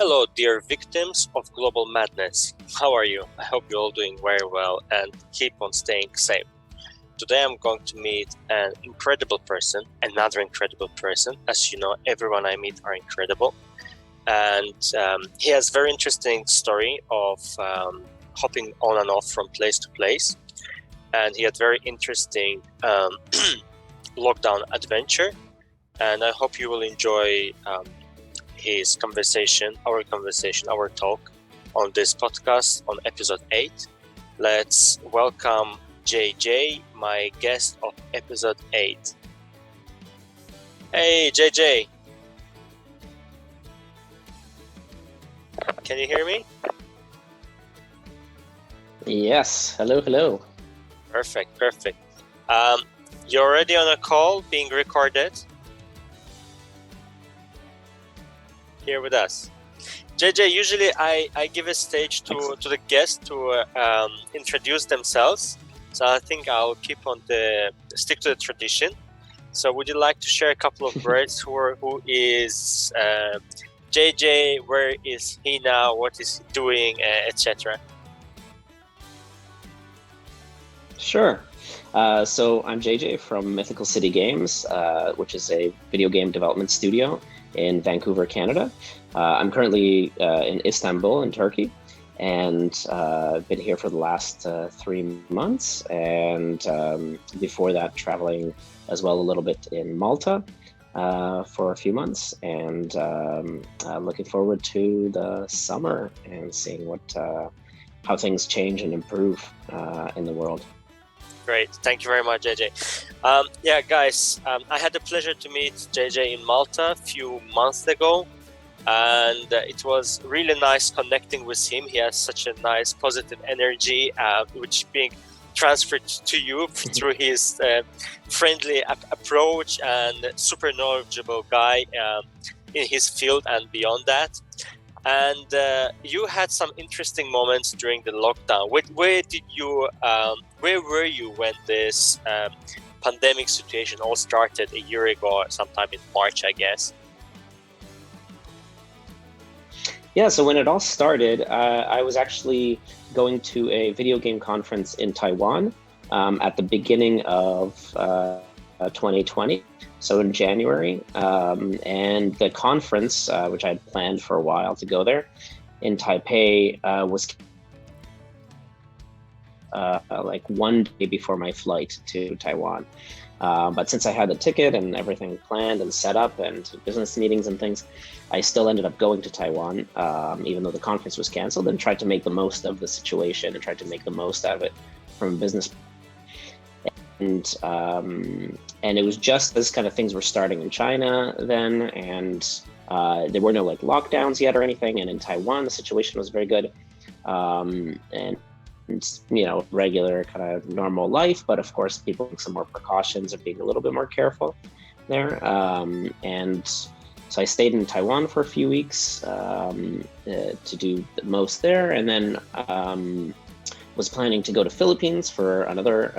Hello, dear victims of global madness. How are you? I hope you're all doing very well and keep on staying safe. Today I'm going to meet an incredible person, another incredible person. As you know, everyone I meet are incredible. And he has a very interesting story of hopping on and off from place to place. And he had very interesting lockdown adventure. And I hope you will enjoy his conversation, our talk on this podcast on episode 8. Let's welcome JJ, my guest of episode 8. Hey, JJ. Can you hear me? Yes. Hello. Perfect. You're already on a call being recorded here with us. JJ, usually I give a stage to the guest to introduce themselves. So I think I'll stick to the tradition. So would you like to share a couple of words? Who is JJ? Where is he now? What is he doing, etc.? Sure. So I'm JJ from Mythical City Games, which is a video game development studio in Vancouver, Canada. I'm currently in Istanbul in Turkey, and I've been here for the last 3 months, and before that traveling as well a little bit in Malta for a few months, and looking forward to the summer and seeing how things change and improve in the world. Great. Thank you very much, JJ. Guys, I had the pleasure to meet JJ in Malta a few months ago, and it was really nice connecting with him. He has such a nice positive energy, which being transferred to you through his friendly approach and super knowledgeable guy in his field and beyond that. And you had some interesting moments during the lockdown. Where were you when this pandemic situation all started a year ago, sometime in March, I guess? Yeah, so when it all started, I was actually going to a video game conference in Taiwan at the beginning of 2020. So in January, and the conference, which I had planned for a while to go there in Taipei, was like one day before my flight to Taiwan. But since I had the ticket and everything planned and set up and business meetings and things, I still ended up going to Taiwan, even though the conference was canceled, and tried to make the most of the situation and tried to make the most out of it from a business. And it was just as kind of things were starting in China then, and there were no like lockdowns yet or anything. And in Taiwan, the situation was very good, and regular kind of normal life. But of course, people took some more precautions or being a little bit more careful there. And so I stayed in Taiwan for a few weeks to do the most there, and then was planning to go to Philippines for another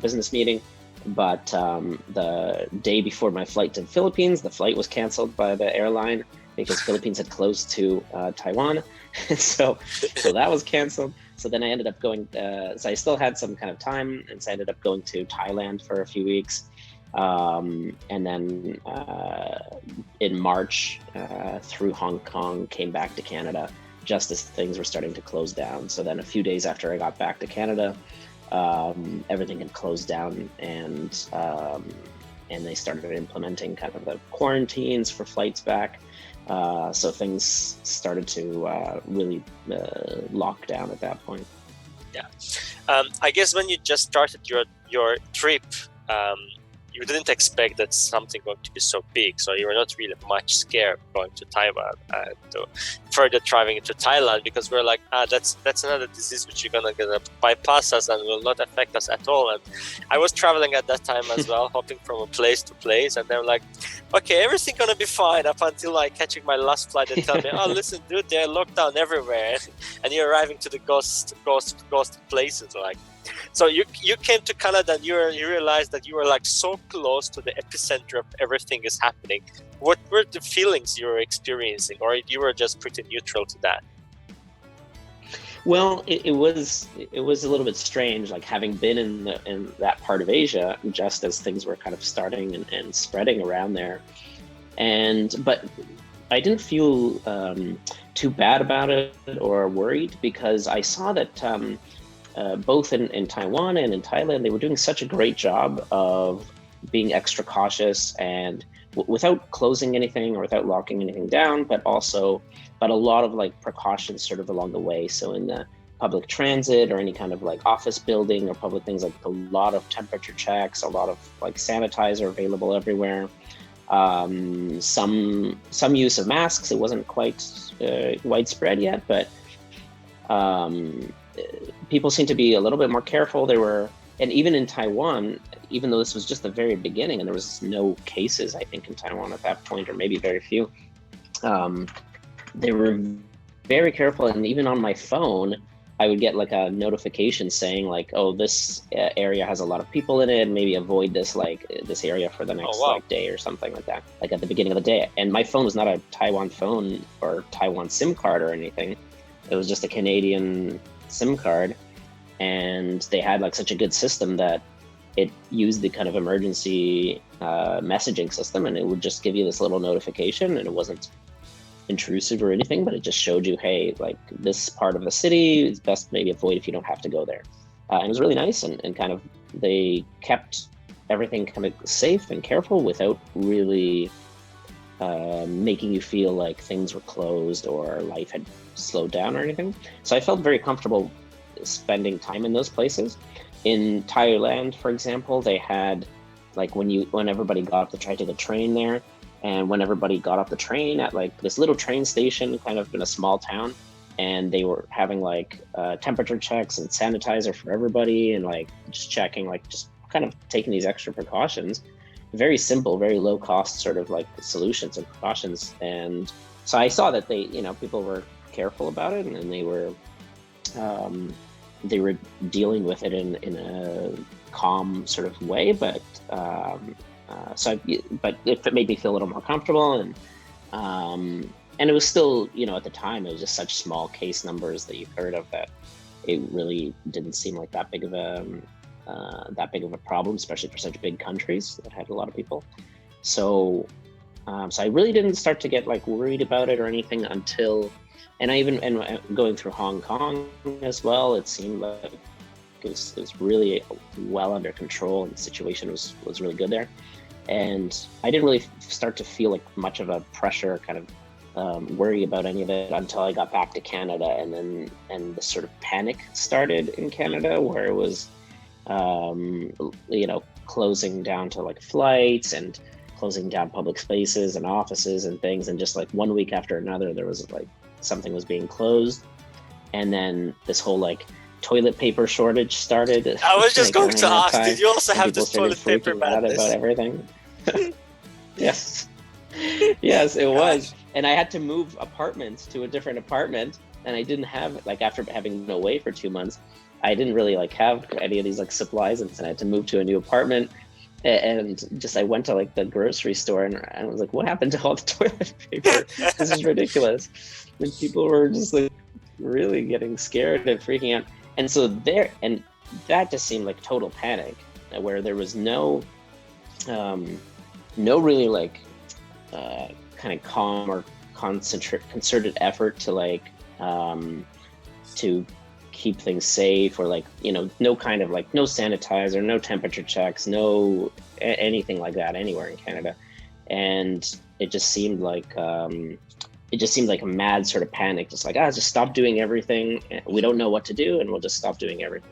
business meeting, but the day before my flight to the Philippines, the flight was canceled by the airline because Philippines had closed to Taiwan, so that was canceled. So then I ended up going. So I still had some kind of time, and so I ended up going to Thailand for a few weeks, and then in March through Hong Kong, came back to Canada just as things were starting to close down. So then a few days after I got back to Canada, everything had closed down, and they started implementing kind of the quarantines for flights back. So things started to really lock down at that point. Yeah. I guess when you just started your trip, you didn't expect that something going to be so big, so you were not really much scared going to Taiwan and further traveling to Thailand, because we're like, that's another disease which you're gonna bypass us and will not affect us at all. And I was traveling at that time as well, hopping from a place to place, and they're like, okay, everything's gonna be fine up until like catching my last flight and tell me, oh, listen, dude, they're locked down everywhere, and you're arriving to the ghost places, like. So you came to Canada and you realized that you were like so close to the epicenter of everything is happening. What were the feelings you were experiencing, or you were just pretty neutral to that? Well, it was a little bit strange, like having been in that part of Asia just as things were kind of starting and spreading around there, but I didn't feel too bad about it or worried, because I saw that both in Taiwan and in Thailand, they were doing such a great job of being extra cautious and without closing anything or without locking anything down, but a lot of like precautions sort of along the way. So in the public transit or any kind of like office building or public things, like a lot of temperature checks, a lot of like sanitizer available everywhere. Some use of masks. It wasn't quite widespread yet, but people seem to be a little bit more careful. And even in Taiwan, even though this was just the very beginning and there was no cases, I think, in Taiwan at that point, or maybe very few, they were very careful. And even on my phone, I would get like a notification saying like, oh, this area has a lot of people in it, maybe avoid this area for the next like day or something like that, like at the beginning of the day. And my phone was not a Taiwan phone or Taiwan SIM card or anything. It was just a Canadian SIM card. And they had like such a good system that it used the kind of emergency messaging system, and it would just give you this little notification, and it wasn't intrusive or anything, but it just showed you, hey, like this part of the city is best maybe avoid if you don't have to go there. And it was really nice, and kind of they kept everything kind of safe and careful without really making you feel like things were closed or life had slowed down or anything. So I felt very comfortable spending time in those places. In Thailand, for example, they had like when everybody got off the train there, and when everybody got off the train at like this little train station kind of in a small town, and they were having like temperature checks and sanitizer for everybody, and like just checking, like just kind of taking these extra precautions. Very simple, very low cost sort of like solutions and precautions. And so I saw that people were careful about it, and they were dealing with it in a calm sort of way, but it made me feel a little more comfortable, and it was still, at the time, it was just such small case numbers that you've heard of that it really didn't seem like that big of a problem, especially for such big countries that had a lot of people. So I really didn't start to get like worried about it or anything until. And going through Hong Kong as well, it seemed like it was really well under control, and the situation was really good there. And I didn't really start to feel like much of a pressure kind of worry about any of it until I got back to Canada, and the sort of panic started in Canada, where it was closing down to like flights and closing down public spaces and offices and things, and just like one week after another there was like something was being closed. And then this whole like toilet paper shortage started. I was just going to ask, did you also have this toilet paper madness? About everything. Yes, it was. And I had to move apartments to a different apartment, and I didn't have, like, after having been away for 2 months, I didn't really like have any of these like supplies, and I had to move to a new apartment. And just I went to like the grocery store, and I was like, what happened to all the toilet paper? This is ridiculous. And people were just like really getting scared and freaking out. And so that just seemed like total panic, where there was no really like kind of calm or concerted effort to like to keep things safe, or like, no kind of like no sanitizer, no temperature checks, no anything like that anywhere in Canada. And it just seemed like a mad sort of panic, just like, just stop doing everything. We don't know what to do, and we'll just stop doing everything.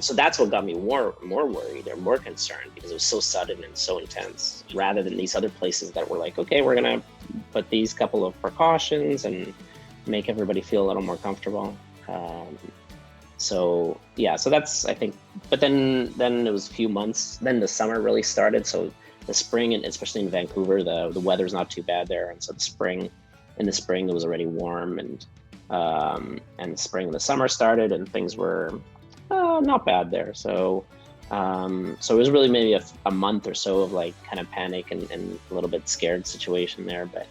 So that's what got me more worried or more concerned, because it was so sudden and so intense, rather than these other places that were like, okay, we're gonna put these couple of precautions and make everybody feel a little more comfortable. So that's, I think, but then it was a few months, then the summer really started. So the spring, and especially in Vancouver, the weather's not too bad there. And so in the spring it was already warm, and the spring and the summer started, and things were not bad there. So so it was really maybe a month or so of like kind of panic and a little bit scared situation there. But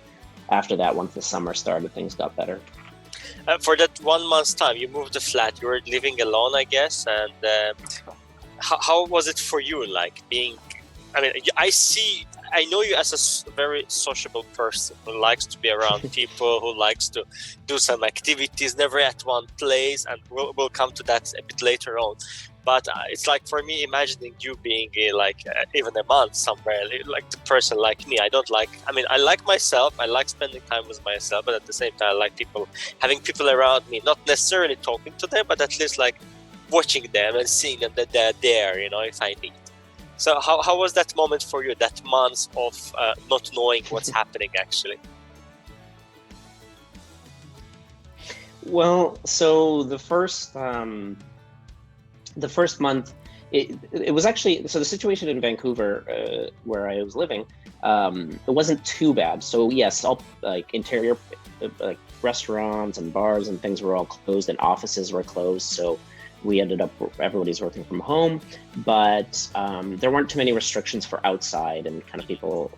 after that, once the summer started, things got better. For that 1 month's time, you moved the flat. You were living alone, I guess. And how was it for you? Like being, I mean, I know you as a very sociable person who likes to be around people, who likes to do some activities, never at one place. And we'll come to that a bit later on. But it's like for me, imagining you being even a month somewhere, like the person like me. I like myself. I like spending time with myself, but at the same time, I like having people around me, not necessarily talking to them, but at least like watching them and seeing them that they're there, if I need. So how was that moment for you, that month of not knowing what's happening actually? Well, so the first month, it was actually, so the situation in Vancouver, where I was living, it wasn't too bad. So yes, all like interior, like restaurants and bars and things were all closed and offices were closed. So we ended up, everybody's working from home, but there weren't too many restrictions for outside and kind of people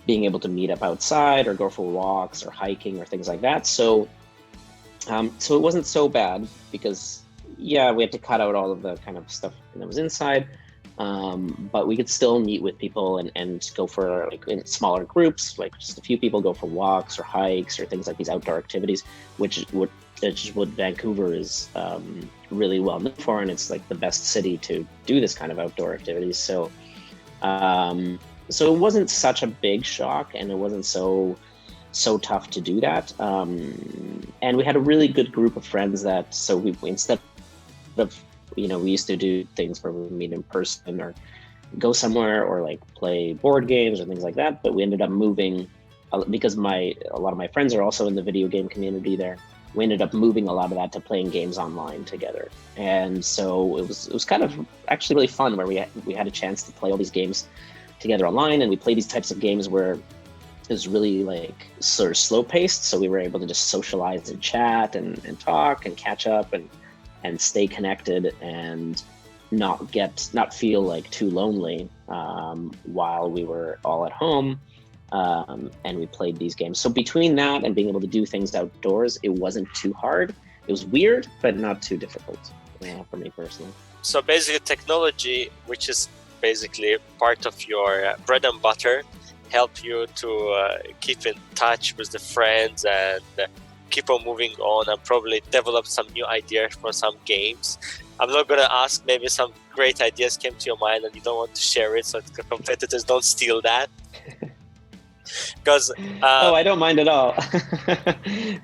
being able to meet up outside or go for walks or hiking or things like that. So it wasn't so bad because yeah, we had to cut out all of the kind of stuff that was inside, but we could still meet with people and go for like in smaller groups, like just a few people go for walks or hikes or things like these outdoor activities, which is what Vancouver is really well known for, and it's like the best city to do this kind of outdoor activities. So it wasn't such a big shock, and it wasn't so tough to do that. And we had a really good group of friends so we instead of, we used to do things where we would meet in person or go somewhere or like play board games or things like that. But we ended up moving because a lot of my friends are also in the video game community there. We ended up moving a lot of that to playing games online together. And so it was kind of actually really fun where we had a chance to play all these games together online, and we play these types of games where it was really like sort of slow paced. So we were able to just socialize and chat and talk and catch up and stay connected and not feel like too lonely while we were all at home. And we played these games. So between that and being able to do things outdoors, it wasn't too hard. It was weird, but not too difficult for me personally. So basically technology, which is basically part of your bread and butter, help you to keep in touch with the friends and keep on moving on and probably develop some new ideas for some games. I'm not going to ask, maybe some great ideas came to your mind and you don't want to share it so the competitors don't steal that. Because I don't mind at all.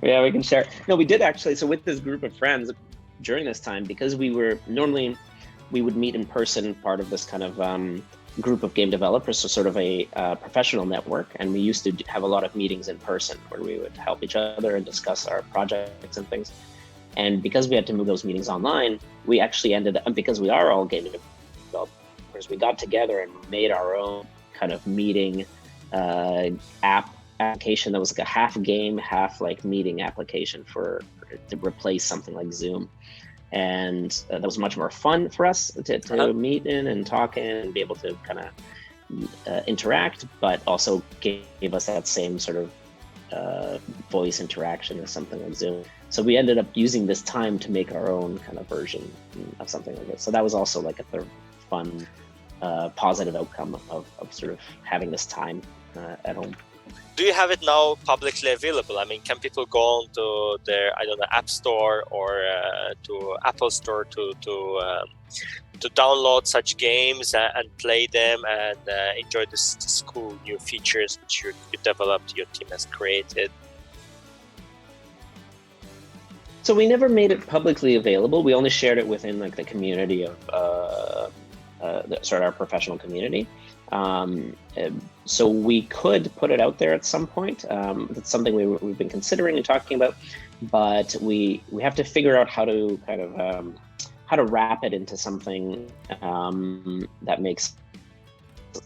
Yeah, we can share. No, we did actually. So with this group of friends during this time, because we would meet in person, part of this kind of group of game developers, so sort of a professional network, and we used to have a lot of meetings in person where we would help each other and discuss our projects and things. And because we had to move those meetings online, we actually ended up, because we are all game developers, we got together and made our own kind of meeting application that was like a half game, half like meeting application to replace something like Zoom. And that was much more fun for us to meet in and talk in and be able to kind of interact, but also gave us that same sort of voice interaction as something like Zoom. So we ended up using this time to make our own kind of version of something like this. So that was also like a sort of fun, positive outcome of sort of having this time at home. Do you have it now publicly available? I mean, can people go on to their, App Store or to Apple Store to download such games and play them and enjoy this cool new features which you developed, your team has created? So we never made it publicly available. We only shared it within like the community of our professional community. So we could put it out there at some point. That's something we've been considering and talking about, but we have to figure out how to kind of how to wrap it into something that makes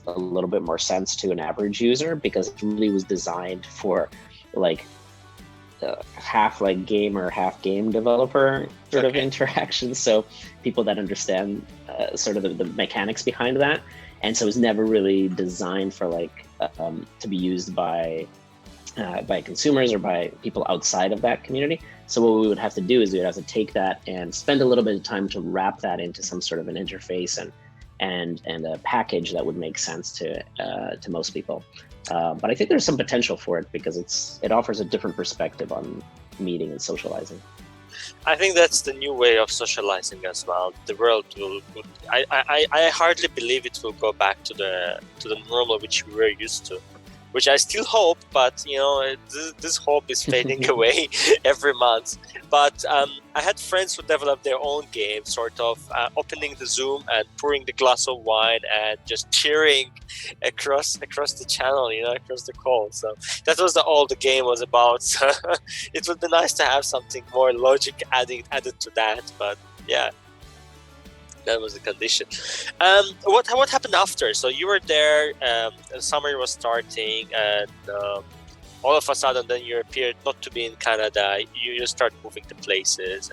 a little bit more sense to an average user, because it really was designed for like half like gamer, half game developer sort of interaction. So people that understand sort of the mechanics behind that. And so it's never really designed for like to be used by consumers or by people outside of that community. So what we would have to do is we would have to take that and spend a little bit of time to wrap that into some sort of an interface and a package that would make sense to most people. But I think there's some potential for it because it offers a different perspective on meeting and socializing. I think that's the new way of socializing as well. The world will. I hardly believe it will go back to the normal which we were used to, which I still hope. But this hope is fading away every month. But I had friends who developed their own games, sort of opening the Zoom and pouring the glass of wine and just cheering across the channel, across the call. So that was all the game was about. So it would be nice to have something more logic added to that. But yeah, that was the condition. What happened after? So you were there, summer was starting, and all of a sudden then you appeared not to be in Canada. You start moving to places.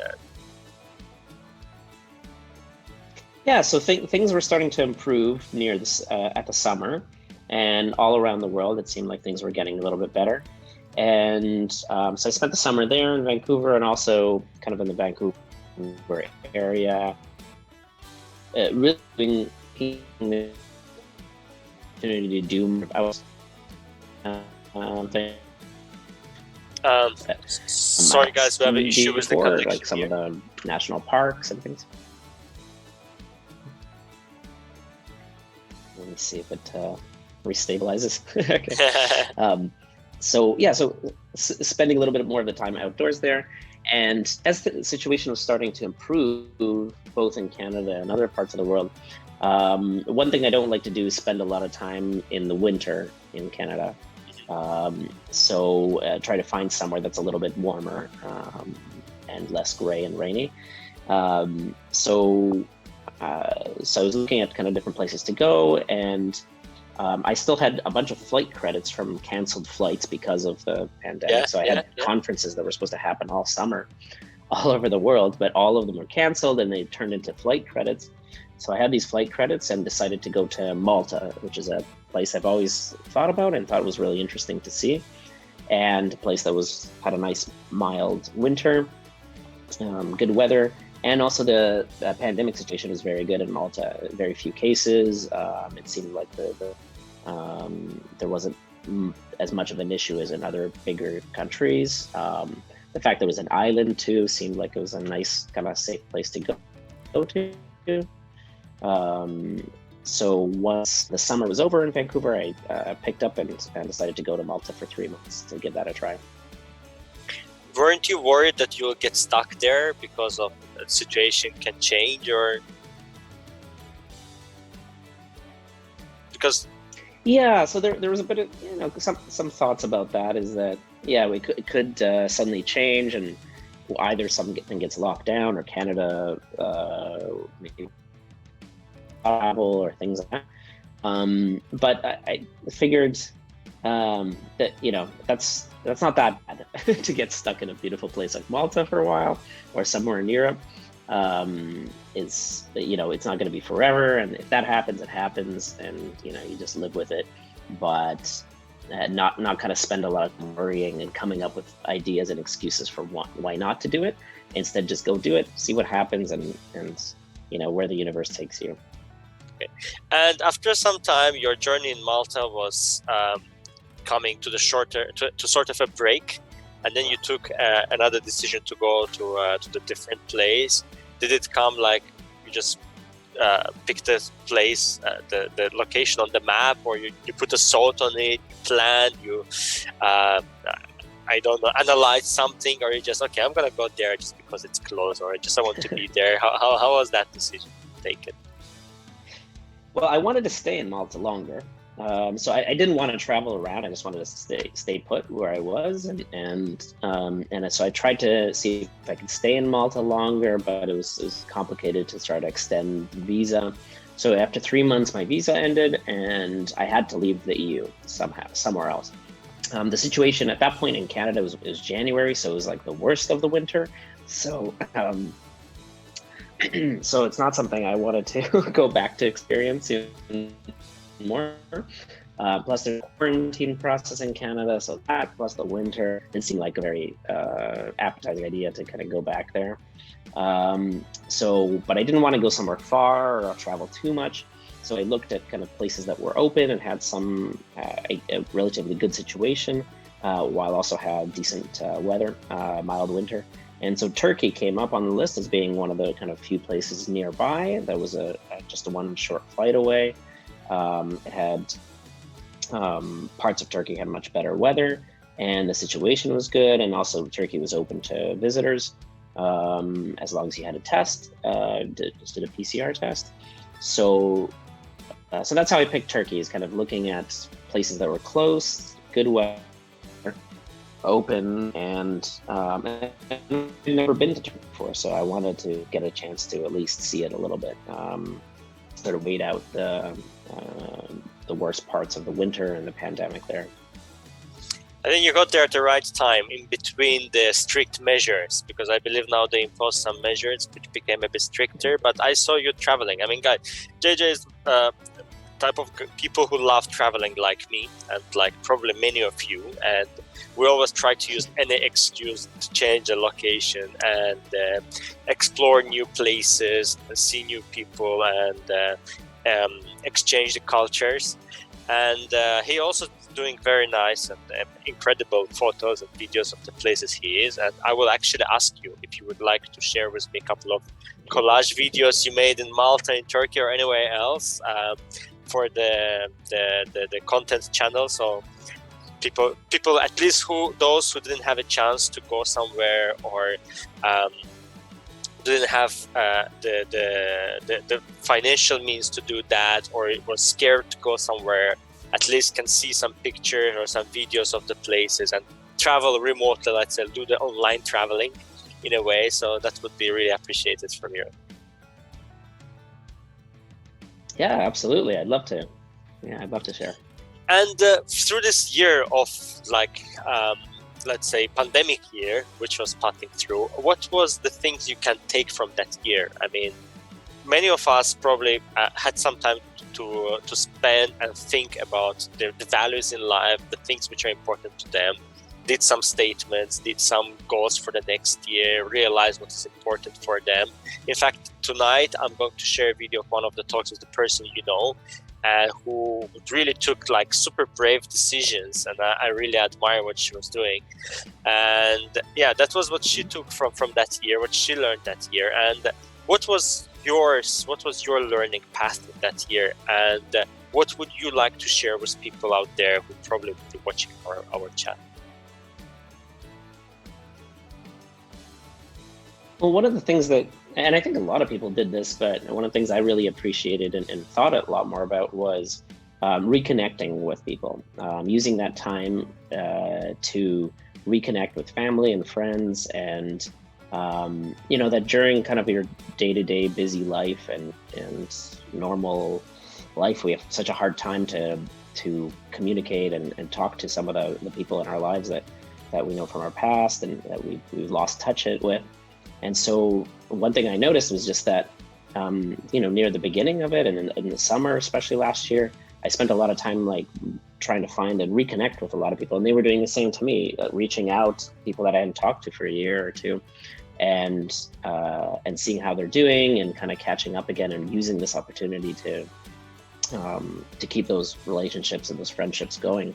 Yeah, so things were starting to improve near this at the summer, and all around the world it seemed like things were getting a little bit better. And so I spent the summer there in Vancouver, and also kind of in the Vancouver area, really being the opportunity to do. I was sorry guys, we have an issue with the connection, like some of the national parks and things. Let me see if it restabilizes. Okay. So spending a little bit more of the time outdoors there, and as the situation was starting to improve both in Canada and other parts of the world, one thing I don't like to do is spend a lot of time in the winter in Canada. So try to find somewhere that's a little bit warmer and less gray and rainy. So I was looking at kind of different places to go, and I still had a bunch of flight credits from canceled flights because of the pandemic. So I had conferences that were supposed to happen all summer all over the world, but all of them were canceled and they turned into flight credits. So I had these flight credits and decided to go to Malta, which is a place I've always thought about and thought was really interesting to see, and a place that had a nice mild winter, good weather, and also the pandemic situation was very good in Malta. Very few cases. It seemed like there wasn't as much of an issue as in other bigger countries. The fact that it was an island too seemed like it was a nice kind of safe place to go to. So once the summer was over in Vancouver, I picked up and decided to go to Malta for 3 months to give that a try. Weren't you worried that you'll get stuck there because of the situation can change, or because? Yeah, so there was a bit of some thoughts about that. Is that we could suddenly change, and either something gets locked down or Canada maybe travel or things like that. But I figured that that's not that bad to get stuck in a beautiful place like Malta for a while or somewhere in Europe. It's not going to be forever, and if that happens, it happens, and you just live with it. But not kind of spend a lot of worrying and coming up with ideas and excuses for why not to do it. Instead, just go do it, see what happens, and where the universe takes you. Okay. And after some time, your journey in Malta was coming to to sort of a break, and then you took another decision to go to the different place. Did it come like you just picked a place, the location on the map, or you put a thought on it, you planned, you I don't know, analyze something, or you just I'm gonna go there just because it's close, or I want to be there? How was that decision taken? Well, I wanted to stay in Malta longer, so I didn't want to travel around. I just wanted to stay put where I was, and so I tried to see if I could stay in Malta longer, but it was complicated to try to extend visa. So after 3 months, my visa ended, and I had to leave the EU somewhere else. The situation at that point in Canada was January, so it was like the worst of the winter. So so it's not something I wanted to go back to experience even more. Plus there's a quarantine process in Canada, so that plus the winter, it seemed like a very appetizing idea to kind of go back there. But I didn't want to go somewhere far or travel too much. So I looked at kind of places that were open and had some a relatively good situation, while also had decent weather, mild winter. And so Turkey came up on the list as being one of the kind of few places nearby. That was just a one short flight away. It had parts of Turkey had much better weather, and the situation was good. And also Turkey was open to visitors, as long as you had a test, just did a PCR test. So that's how I picked Turkey, is kind of looking at places that were close, good weather, open, and I've never been to Turkey before, so I wanted to get a chance to at least see it a little bit, sort of wait out the worst parts of the winter and the pandemic there. I think you got there at the right time, in between the strict measures, because I believe now they imposed some measures which became a bit stricter. But I saw you traveling. I mean, guys, JJ is type of people who love traveling like me, and like probably many of you. And we always try to use any excuse to change a location and explore new places, see new people, and exchange the cultures. And he also doing very nice and incredible photos and videos of the places he is. And I will actually ask you if you would like to share with me a couple of collage videos you made in Malta, in Turkey, or anywhere else, for the content channel. So people at least those who didn't have a chance to go somewhere, or didn't have the financial means to do that, or was scared to go somewhere, at least can see some pictures or some videos of the places and travel remotely, let's say, do the online traveling in a way. So that would be really appreciated from you. Yeah, absolutely. I'd love to. Yeah, I'd love to share. And through this year of let's say pandemic year, which was passing through, what was the things you can take from that year? I mean, many of us probably had some time to spend and think about the values in life, the things which are important to them, did some statements, did some goals for the next year, realize what is important for them. In fact, tonight I'm going to share a video of one of the talks with the person you know, who really took like super brave decisions, and I really admire what she was doing. And yeah, that was what she took from that year, what she learned that year. And what was yours? What was your learning path in that year? And what would you like to share with people out there who probably will be watching our chat? Well, one of the things that, and I think a lot of people did this, but one of the things I really appreciated and thought a lot more about was reconnecting with people, using that time to reconnect with family and friends, and that during kind of your day-to-day busy life and normal life, we have such a hard time to communicate and talk to some of the people in our lives that we know from our past and that we've lost touch with. And so one thing I noticed was just that, near the beginning of it and in the summer, especially last year, I spent a lot of time like trying to find and reconnect with a lot of people. And they were doing the same to me, reaching out, people that I hadn't talked to for a year or two, and seeing how they're doing and kind of catching up again and using this opportunity to keep those relationships and those friendships going.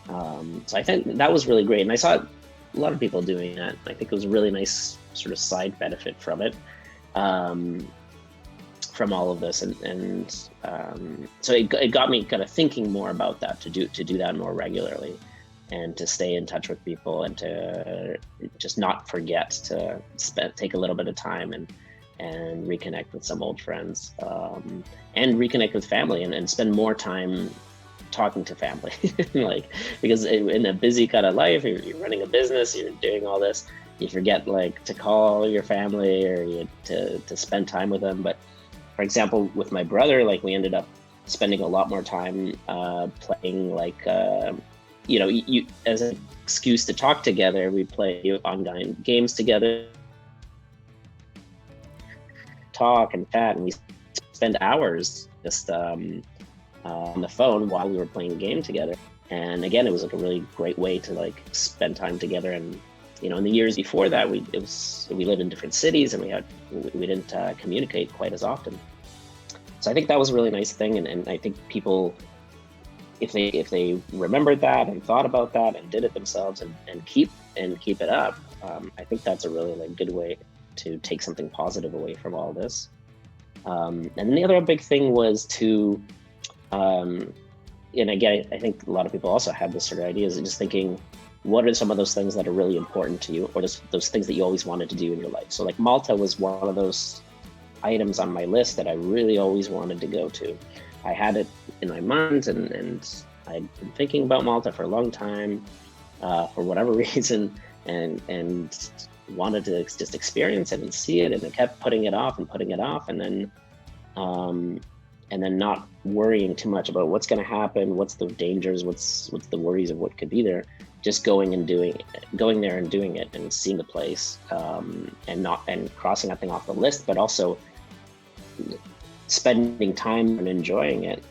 So I think that was really great. And I saw a lot of people doing that. I think it was a really nice sort of side benefit from it, from all of this. And so it got me kind of thinking more about that, to do that more regularly, and to stay in touch with people, and to just not forget to take a little bit of time and reconnect with some old friends, and reconnect with family, and spend more time talking to family. Like, because in a busy kind of life, you're running a business, you're doing all this, you forget like to call your family or to spend time with them. But for example, with my brother, like we ended up spending a lot more time playing like you as an excuse to talk together, we play online games together, talk and chat, and we spend hours just on the phone while we were playing the game together. And again, it was like a really great way to like spend time together. And in the years before that, we lived in different cities, and we didn't communicate quite as often. So I think that was a really nice thing, and I think people, if they remembered that and thought about that and did it themselves and keep it up, I think that's a really like good way to take something positive away from all this. And then the other big thing was to, and again, I think a lot of people also have this sort of ideas of just thinking, what are some of those things that are really important to you, or those things that you always wanted to do in your life? So like Malta was one of those items on my list that I really always wanted to go to. I had it in my mind, and I'd been thinking about Malta for a long time, for whatever reason, and wanted to just experience it and see it, and I kept putting it off, and then not worrying too much about what's going to happen, what's the dangers, what's the worries of what could be there. Just going there and doing it and seeing the place, and crossing that thing off the list, but also spending time and enjoying it.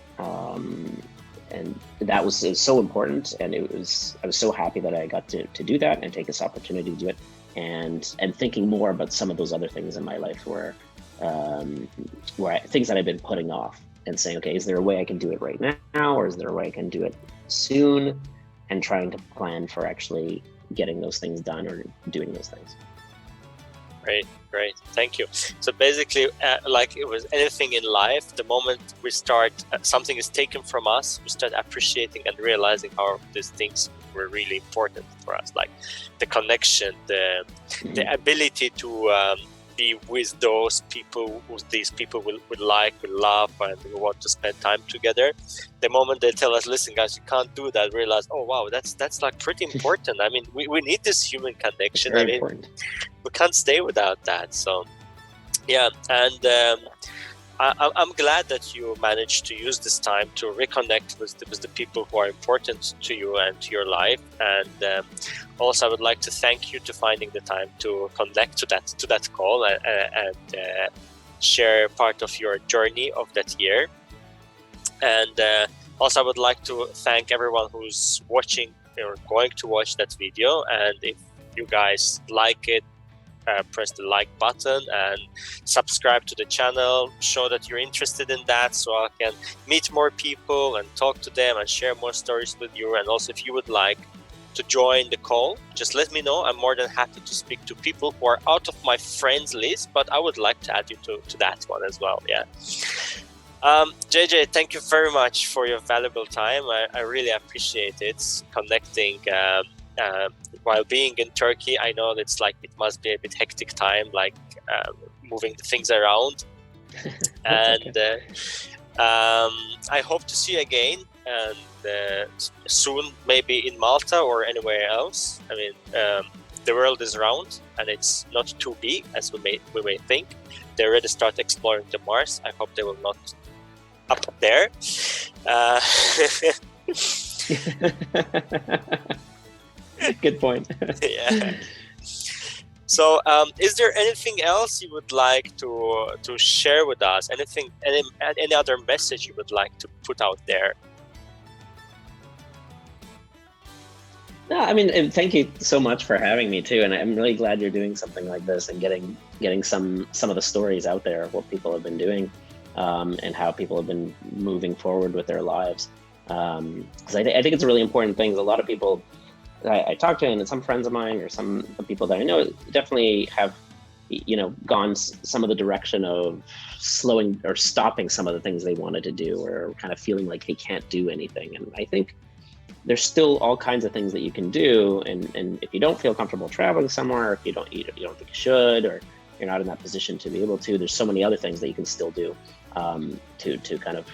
And that was so important, and I was so happy that I got to do that and take this opportunity to do it, and thinking more about some of those other things in my life where things that I've been putting off, and saying, okay, is there a way I can do it right now, or is there a way I can do it soon, and trying to plan for actually getting those things done or doing those things. Great, thank you. So basically, like it was anything in life, the moment we start, something is taken from us, we start appreciating and realizing how these things were really important for us, like the connection, the ability to be with those people who these people will like, will love, and will want to spend time together. The moment they tell us, listen guys, you can't do that, realize, oh wow, that's like pretty important. I mean, we need this human connection. Very important. We can't stay without that. So yeah, and I'm glad that you managed to use this time to reconnect with the people who are important to you and to your life. And also, I would like to thank you to finding the time to connect to that call and share part of your journey of that year. And also, I would like to thank everyone who's watching or going to watch that video. And if you guys like it, press the like button and subscribe to the channel. Show that you're interested in that, so I can meet more people and talk to them and share more stories with you. And also, if you would like to join the call, just let me know. I'm more than happy to speak to people who are out of my friends list, but I would like to add you to that one as well. Yeah. JJ, thank you very much for your valuable time. I really appreciate it, connecting while being in Turkey. I know it's like it must be a bit hectic time, like moving the things around. And I hope to see you again, and soon, maybe in Malta or anywhere else. I mean, the world is round and it's not too big as we may think. They already start exploring the Mars. I hope they will not up there. Good point. Yeah. So, is there anything else you would like to share with us? Any other message you would like to put out there? No, I mean, thank you so much for having me too, and I'm really glad you're doing something like this and getting some of the stories out there of what people have been doing, and how people have been moving forward with their lives. Because I think it's a really important thing. A lot of people I talk to, and some friends of mine or some people that I know definitely have, gone some of the direction of slowing or stopping some of the things they wanted to do, or kind of feeling like they can't do anything. And I think there's still all kinds of things that you can do. And if you don't feel comfortable traveling somewhere, or if you don't think you should, or you're not in that position to be able to, there's so many other things that you can still do to kind of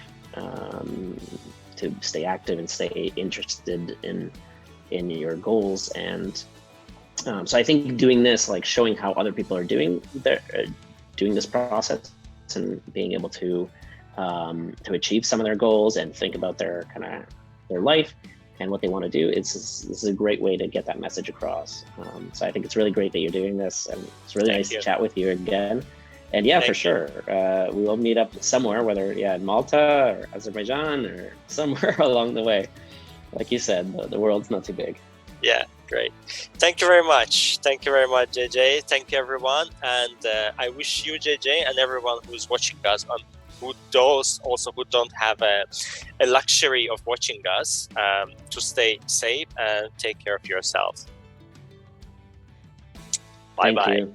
to stay active and stay interested in your goals. And so I think doing this, like showing how other people are doing this process and being able to achieve some of their goals and think about their life and what they want to do. This is a great way to get that message across. So I think it's really great that you're doing this, and it's really nice to chat with you again. And yeah, for sure, we will meet up somewhere, whether in Malta or Azerbaijan or somewhere along the way. Like you said, the world's not too big. Yeah, great. Thank you very much. Thank you very much, JJ. Thank you, everyone. And I wish you, JJ, and everyone who's watching us, who don't have a luxury of watching us, to stay safe and take care of yourself. Bye-bye.